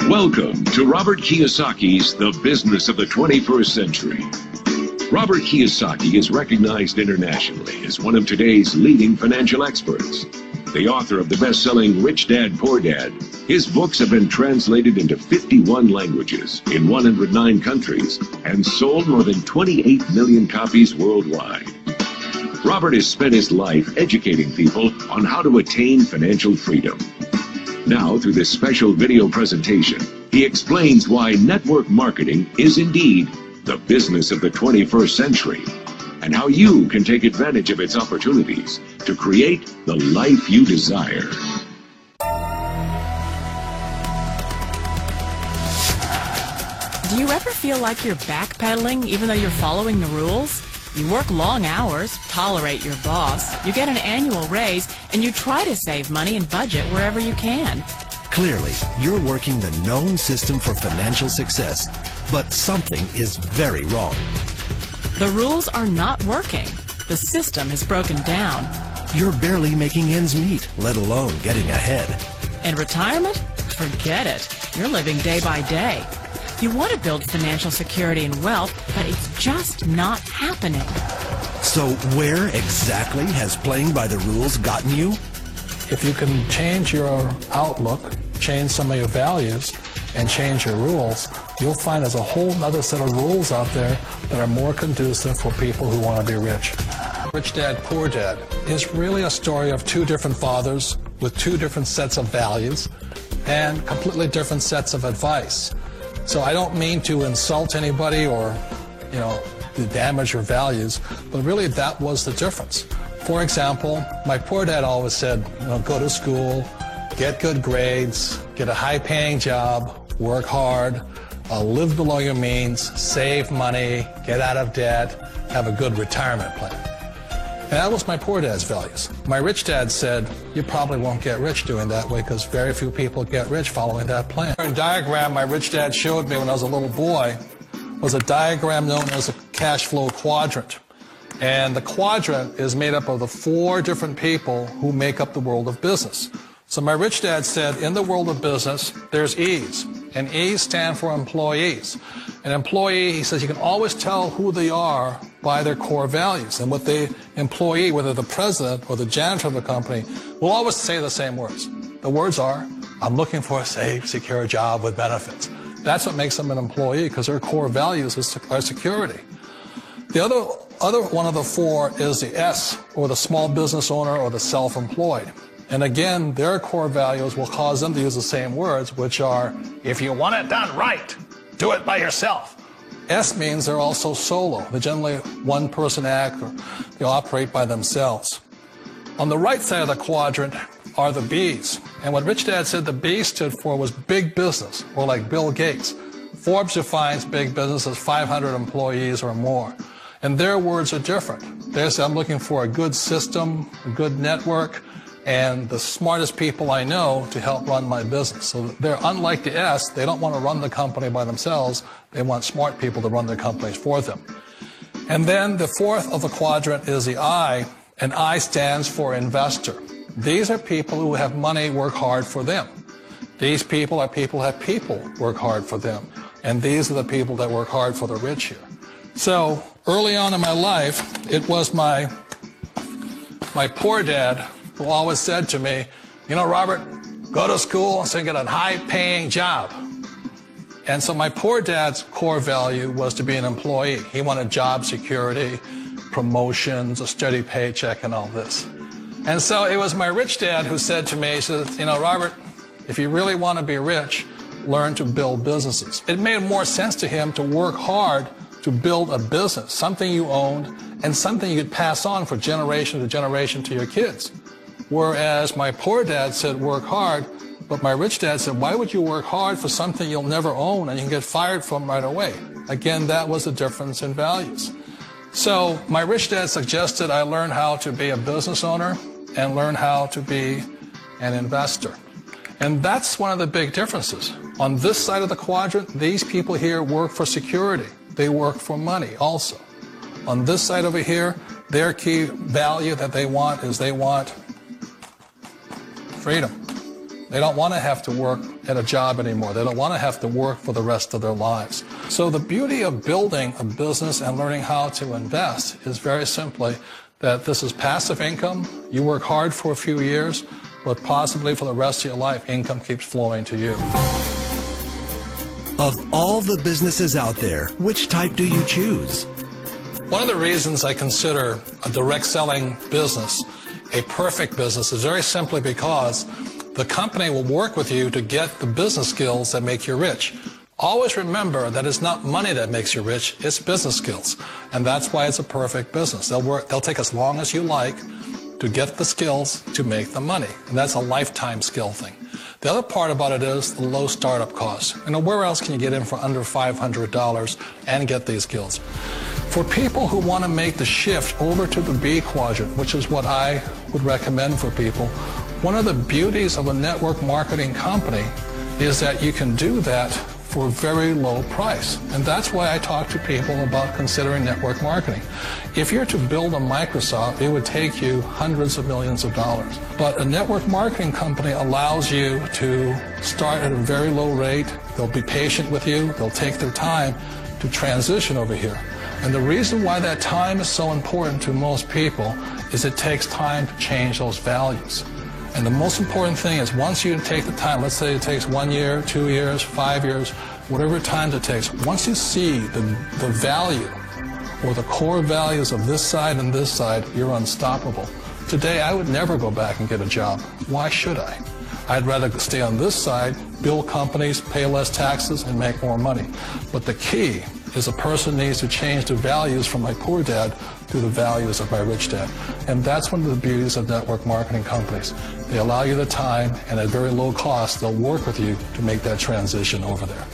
Welcome to Robert Kiyosaki's The Business of the 21st Century. Robert Kiyosaki is recognized internationally as one of today's leading financial experts. The author of the best-selling Rich Dad, Poor Dad, his books have been translated into 51 languages in 109 countries and sold more than 28 million copies worldwide. Robert has spent his life educating people on how to attain financial freedom. Now, through this special video presentation, he explains why network marketing is indeed the business of the 21st century, and how you can take advantage of its opportunities to create the life you desire. Do you ever feel like you're backpedaling even though you're following the rules? You work long hours, tolerate your boss, you get an annual raise, and you try to save money and budget wherever you can. Clearly, you're working the known system for financial success, but something is very wrong. The rules are not working. The system has broken down. You're barely making ends meet, let alone getting ahead. And retirement? Forget it. You're living day by day. You want to build financial security and wealth, but it's just not happening. So where exactly has playing by the rules gotten you? If you can change your outlook, change some of your values, and change your rules, you'll find there's a whole other set of rules out there that are more conducive for people who want to be rich. Rich Dad, Poor Dad is really a story of two different fathers with two different sets of values and completely different sets of advice. So I don't mean to insult anybody or, to damage your values, but really that was the difference. For example, my poor dad always said, go to school, get good grades, get a high-paying job, work hard, live below your means, save money, get out of debt, have a good retirement plan. And that was my poor dad's values. My rich dad said, you probably won't get rich doing that way because very few people get rich following that plan. A diagram my rich dad showed me when I was a little boy was a diagram known as a cash flow quadrant. And the quadrant is made up of the four different people who make up the world of business. So my rich dad said, in the world of business, there's E's. And E's stand for employees. An employee, he says, you can always tell who they are by their core values. And what the employee, whether the president or the janitor of the company, will always say the same words. The words are, I'm looking for a safe, secure job with benefits. That's what makes them an employee, because their core values are security. The other one of the four is the S, or the small business owner or the self-employed. And again, their core values will cause them to use the same words, which are, if you want it done right, do it by yourself. S means they're also solo. They're generally one-person act, or they operate by themselves. On the right side of the quadrant are the B's. And what Rich Dad said the B stood for was big business, or like Bill Gates. Forbes defines big business as 500 employees or more. And their words are different. They say, I'm looking for a good system, a good network, and the smartest people I know to help run my business. So they're unlike the S. They don't want to run the company by themselves. They want smart people to run their companies for them. And then the fourth of the quadrant is the I, and I stands for investor. These are people who have money work hard for them. These people are people who have people work hard for them. And these are the people that work hard for the rich here. So early on in my life, it was my poor dad who always said to me, Robert, go to school so you get a high-paying job. And so my poor dad's core value was to be an employee. He wanted job security, promotions, a steady paycheck, and all this. And so it was my rich dad who said to me, he said, Robert, if you really want to be rich, learn to build businesses. It made more sense to him to work hard to build a business, something you owned, and something you could pass on for generation to generation to your kids. Whereas my poor dad said work hard, but my rich dad said, why would you work hard for something you'll never own and you can get fired from right away? Again, that was the difference in values. So my rich dad suggested I learn how to be a business owner and learn how to be an investor. And that's one of the big differences. On this side of the quadrant, these people here work for security. They work for money also. On this side over here, their key value that they want is they want freedom. They don't want to have to work at a job anymore. They don't want to have to work for the rest of their lives. So the beauty of building a business and learning how to invest is very simply that this is passive income. You work hard for a few years, but possibly for the rest of your life, income keeps flowing to you. Of all the businesses out there, which type do you choose? One of the reasons I consider a direct selling business a perfect business is very simply because the company will work with you to get the business skills that make you rich. Always remember that it's not money that makes you rich, it's business skills. And that's why it's a perfect business. They'll take as long as you like to get the skills to make the money. And that's a lifetime skill thing. The other part about it is the low startup costs. Where else can you get in for under $500 and get these skills? For people who want to make the shift over to the B quadrant, which is what I would recommend for people, one of the beauties of a network marketing company is that you can do that for a very low price. And that's why I talk to people about considering network marketing. If you're to build a Microsoft, it would take you hundreds of millions of dollars. But a network marketing company allows you to start at a very low rate. They'll be patient with you. They'll take their time to transition over here. And the reason why that time is so important to most people is it takes time to change those values. And the most important thing is once you take the time, let's say it takes 1 year, 2 years, 5 years, whatever time it takes, once you see the value or the core values of this side and this side, you're unstoppable. Today, I would never go back and get a job. Why should I? I'd rather stay on this side, build companies, pay less taxes, and make more money. But the key is a person needs to change the values from my poor dad to the values of my rich dad. And that's one of the beauties of network marketing companies. They allow you the time, and at very low cost, they'll work with you to make that transition over there.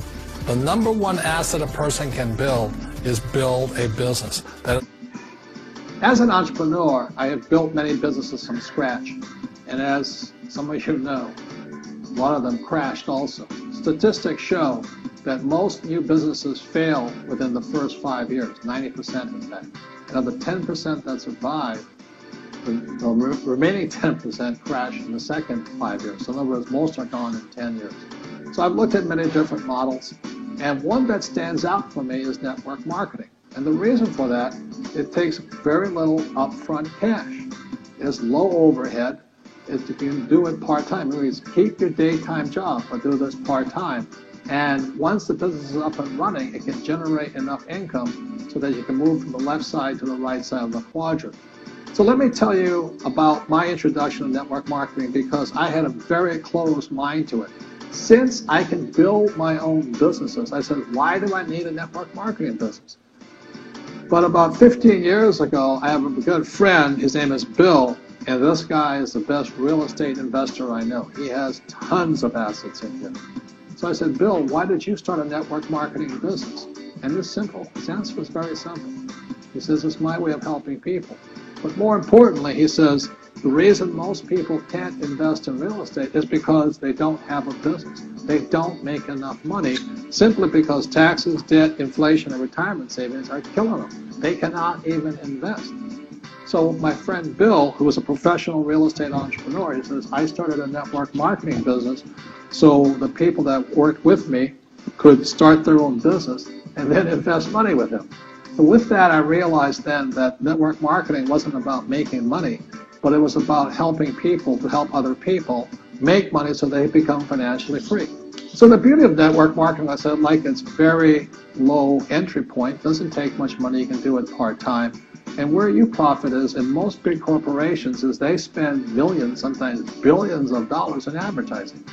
The number one asset a person can build is build a business. As an entrepreneur, I have built many businesses from scratch. And as some of you know, a lot of them crashed also. Statistics show that most new businesses fail within the first 5 years, 90% in fact. And of the 10% that survive, the remaining 10% crash in the second 5 years. So in other words, most are gone in 10 years. So I've looked at many different models, and one that stands out for me is network marketing. And the reason for that, it takes very little upfront cash. It's low overhead. You can do it part-time. It means keep your daytime job, but do this part-time. And once the business is up and running, it can generate enough income so that you can move from the left side to the right side of the quadrant. So let me tell you about my introduction to network marketing, because I had a very closed mind to it. Since I can build my own businesses, I said, why do I need a network marketing business? But about 15 years ago, I have a good friend, his name is Bill, and this guy is the best real estate investor I know. He has tons of assets in here. So I said, Bill, why did you start a network marketing business? And it's simple. His answer was very simple. He says, it's my way of helping people. But more importantly, he says, the reason most people can't invest in real estate is because they don't have a business. They don't make enough money simply because taxes, debt, inflation, and retirement savings are killing them. They cannot even invest. So my friend Bill, who was a professional real estate entrepreneur, he says, I started a network marketing business so the people that worked with me could start their own business and then invest money with him. So with that, I realized then that network marketing wasn't about making money, but it was about helping people to help other people make money so they become financially free. So the beauty of network marketing, I said, like it's very low entry point, doesn't take much money, you can do it part-time. And where you profit is in most big corporations is they spend millions, sometimes billions of dollars in advertising.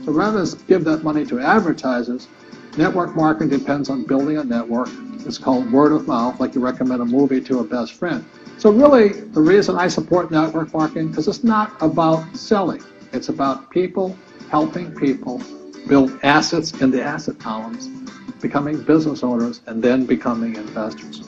So rather than give that money to advertisers, network marketing depends on building a network. It's called word of mouth, like you recommend a movie to a best friend. So really, the reason I support network marketing, because it's not about selling. It's about people helping people build assets in the asset columns, becoming business owners, and then becoming investors.